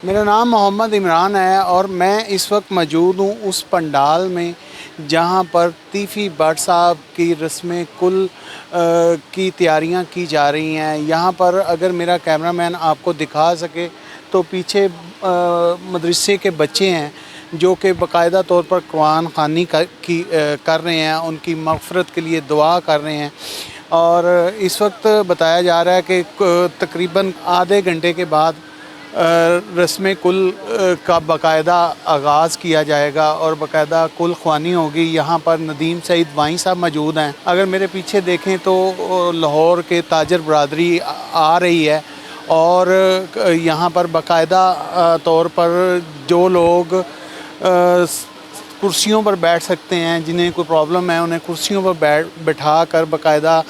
मेरा नाम मोहम्मद इमरान है और मैं इस वक्त मौजूद हूँ उस पंडाल में जहाँ पर तीफ़ी भट्ट साहब की रस्म कुल की तैयारियाँ की जा रही हैं। यहाँ पर अगर मेरा कैमरामैन आपको दिखा सके तो पीछे मदरसे के बच्चे हैं जो कि बाकायदा तौर पर कुरान ख़वानी कर रहे हैं, उनकी मग़फ़िरत के लिए दुआ कर रहे हैं। और इस वक्त बताया जा रहा है कि तकरीबन आधे घंटे के बाद रस्म कुल का बाकायदा आगाज़ किया जाएगा और बाकायदा कुल ख़वानी होगी। यहाँ पर नदीम सईद वाई साहब मौजूद हैं। अगर मेरे पीछे देखें तो लाहौर के ताजर बरादरी आ रही है और यहाँ पर बाकायदा तौर पर जो लोग कुर्सियों पर बैठ सकते हैं, जिन्हें कोई प्रॉब्लम है, उन्हें कुर्सियों पर बैठा कर बाकायदा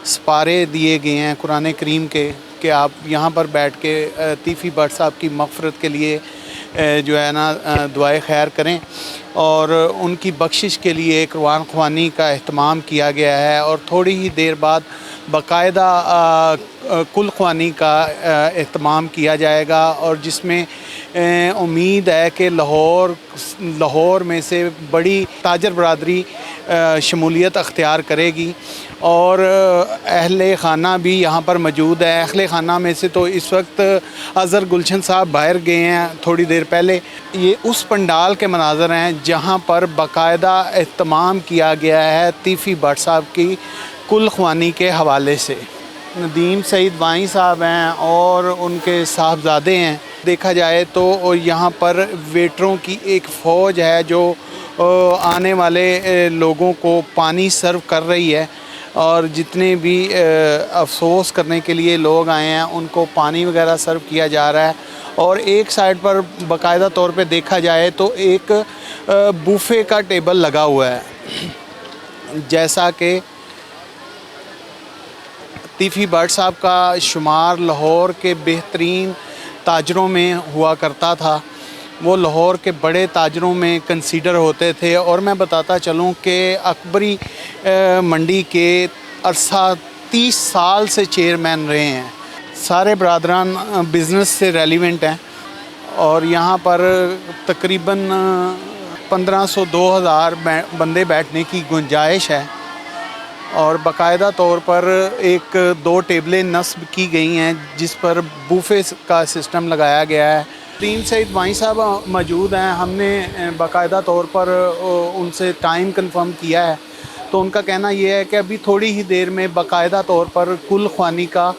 सपारे दिए गए हैं कुरान करीम के कि आप यहाँ पर बैठ के तीफ़ी भट्ट साहब की मग़फ़िरत के लिए जो है ना दुआए खैर करें। और उनकी बख्शिश के लिए कुरान ख़वानी का अहतमाम किया गया है और थोड़ी ही देर बाद बाकायदा कुल ख़वानी का अहतमाम किया जाएगा और जिसमें उम्मीद है कि लाहौर में से बड़ी ताजर बरादरी शमूलियत अख्तियार करेगी और अहले ख़ाना भी यहाँ पर मौजूद है। अहले ख़ाना में से तो इस वक्त अज़हर गुलशन साहब बाहर गए हैं थोड़ी देर पहले। ये उस पंडाल के मनाज़र हैं जहाँ पर बाकायदा एहतमाम किया गया है तीफ़ी भट्ट साहब की कुल ख़वानी के हवाले से। नदीम सईद वाई साहब हैं और उनके साहबजादे हैं। देखा जाए तो यहाँ पर वेटरों की एक फ़ौज है जो आने वाले लोगों को पानी सर्व कर रही है और जितने भी अफसोस करने के लिए लोग आए हैं उनको पानी वगैरह सर्व किया जा रहा है। और एक साइड पर बाकायदा तौर पे देखा जाए तो एक बुफ़े का टेबल लगा हुआ है। जैसा कि तीफ़ी भट्ट साहब का शुमार लाहौर के बेहतरीन ताजरों में हुआ करता था, वो लाहौर के बड़े ताजरों में कंसीडर होते थे। और मैं बताता चलूँ कि अकबरी मंडी के अरसा 30 साल से चेयरमैन रहे हैं। सारे बरादरान बिज़नेस से रेलिवेंट हैं और यहाँ पर तकरीबन 1500-2000 बंदे बैठने की गुंजाइश है और बाकायदा तौर पर 1-2 टेबलें नस्ब की गई हैं जिस पर बुफ़े का सिस्टम लगाया गया है। नदीम सईद वाई साहब मौजूद हैं। हमने बाकायदा तौर पर उनसे टाइम कंफर्म किया है तो उनका कहना ये है कि अभी थोड़ी ही देर में बाकायदा तौर पर कुल ख़वानी का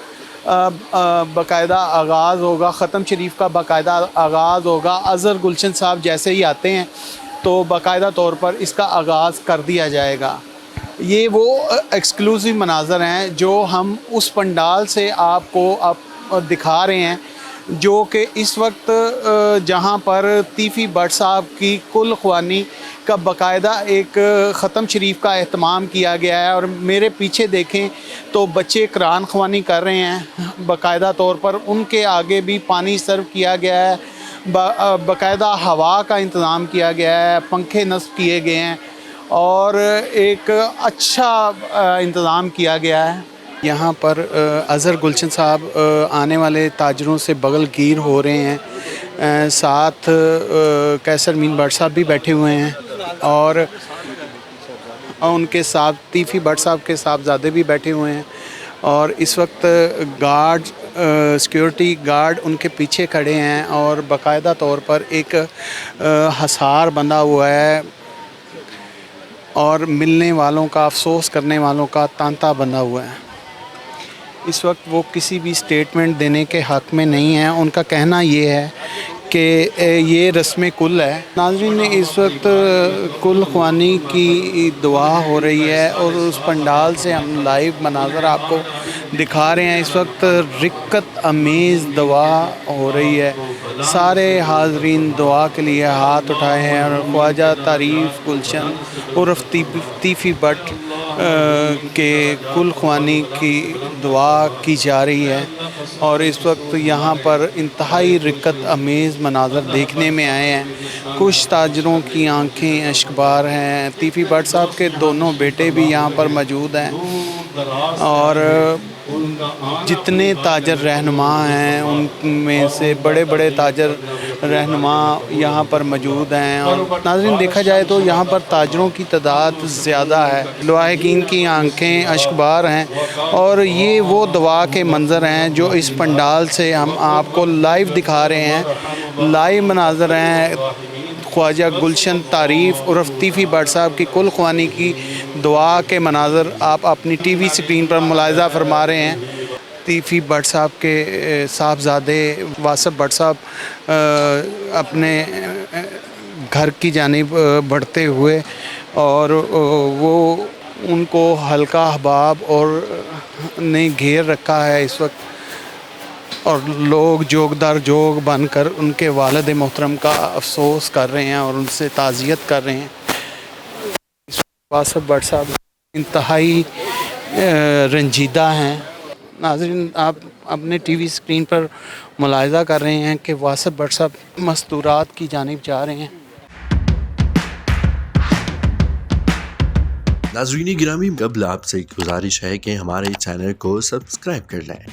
बाकायदा आगाज़ होगा, ख़त्म शरीफ का बाकायदा आगाज़ होगा। अज़हर गुलशन साहब जैसे ही आते हैं तो बाकायदा तौर पर इसका आगाज़ कर दिया जाएगा। ये वो एक्सक्लूसिव मनाज़र हैं जो हम उस पंडाल से आपको अब दिखा रहे हैं जो कि इस वक्त जहाँ पर तीफ़ी भट्ट साहब की कुल ख़वानी का बाकायदा एक ख़त्म शरीफ का एहतमाम किया गया है। और मेरे पीछे देखें तो बच्चे कुरान ख़वानी कर रहे हैं। बाकायदा तौर पर उनके आगे भी पानी सर्व किया गया है, बाकायदा हवा का इंतज़ाम किया गया है, पंखे नस्ब किए गए हैं और एक अच्छा इंतज़ाम किया गया है। यहाँ पर अज़हर गुलशन साहब आने वाले ताजरों से बगल गिर हो रहे हैं। साथ कैसर मीन भट्ट साहब भी बैठे हुए हैं और उनके साथ तीफ़ी भट्ट साहब के साहबजादे भी बैठे हुए हैं और इस वक्त गार्ड सिक्योरिटी गार्ड उनके पीछे खड़े हैं और बाकायदा तौर पर एक हसार बंधा हुआ है और मिलने वालों का, अफसोस करने वालों का तांता बंधा हुआ है। इस वक्त वो किसी भी स्टेटमेंट देने के हक़ में नहीं है। उनका कहना ये है कि ये रस्म कुल है। नाज़रीन, इस वक्त कुल ख़वानी की दुआ हो रही है और उस पंडाल से हम लाइव मनाज़र आपको दिखा रहे हैं। इस वक्त रिक्कत अमेज़ दुआ हो रही है। सारे हाज़रीन दुआ के लिए हाथ उठाए हैं और ख्वाजा तारीफ़ गुलशन उर्फ़ तीफ़ी भट्ट के कुल ख़वानी की दुआ की जा रही है और इस वक्त यहाँ पर इंतहाई रिक्कत अमेज़ मनाज़र देखने में आए हैं। कुछ ताजरों की आंखें अश्कबार हैं। तीफ़ी भट्ट साहब के दोनों बेटे भी यहाँ पर मौजूद हैं और जितने ताजर रहनुमा हैं उनमें से बड़े बड़े ताजर रहनुमा यहाँ पर मौजूद हैं। और नाज़रीन देखा जाए तो यहाँ पर ताजरों की तादाद ज़्यादा है, लवाहिकीन की आंखें अश्कबार हैं। और ये वो दवा के मंज़र हैं जो इस पंडाल से हम आपको लाइव दिखा रहे हैं। लाइव मनाज़र हैं ख्वाजा गुलशन तारीफ़ उर्फ तीफ़ी भट्ट साहब की कुल ख्वानी की दुआ के मनाज़र आप अपनी टीवी स्क्रीन पर मुलाहिज़ा फरमा रहे हैं। तीफ़ी भट्ट साहब के साहबजादे वासिफ़ भट्ट साहब अपने घर की जानिब बढ़ते हुए, और वो उनको हल्का अहबाब और ने घेर रखा है इस वक्त, और लोग जोग दर जोग बनकर उनके वालिद मोहतरम का अफसोस कर रहे हैं और उनसे ताज़ियत कर रहे हैं। वासिफ़ भट्ट साहब इंतहाई रंजीदा हैं। नाज़रीन आप अपने टीवी स्क्रीन पर मुलाहिज़ा कर रहे हैं कि वासिफ़ भट्ट साहब मस्तूरात की जानिब जा रहे हैं। नाज़रीन गिरामी, कबल आपसे एक गुजारिश है कि हमारे चैनल को सब्सक्राइब कर लें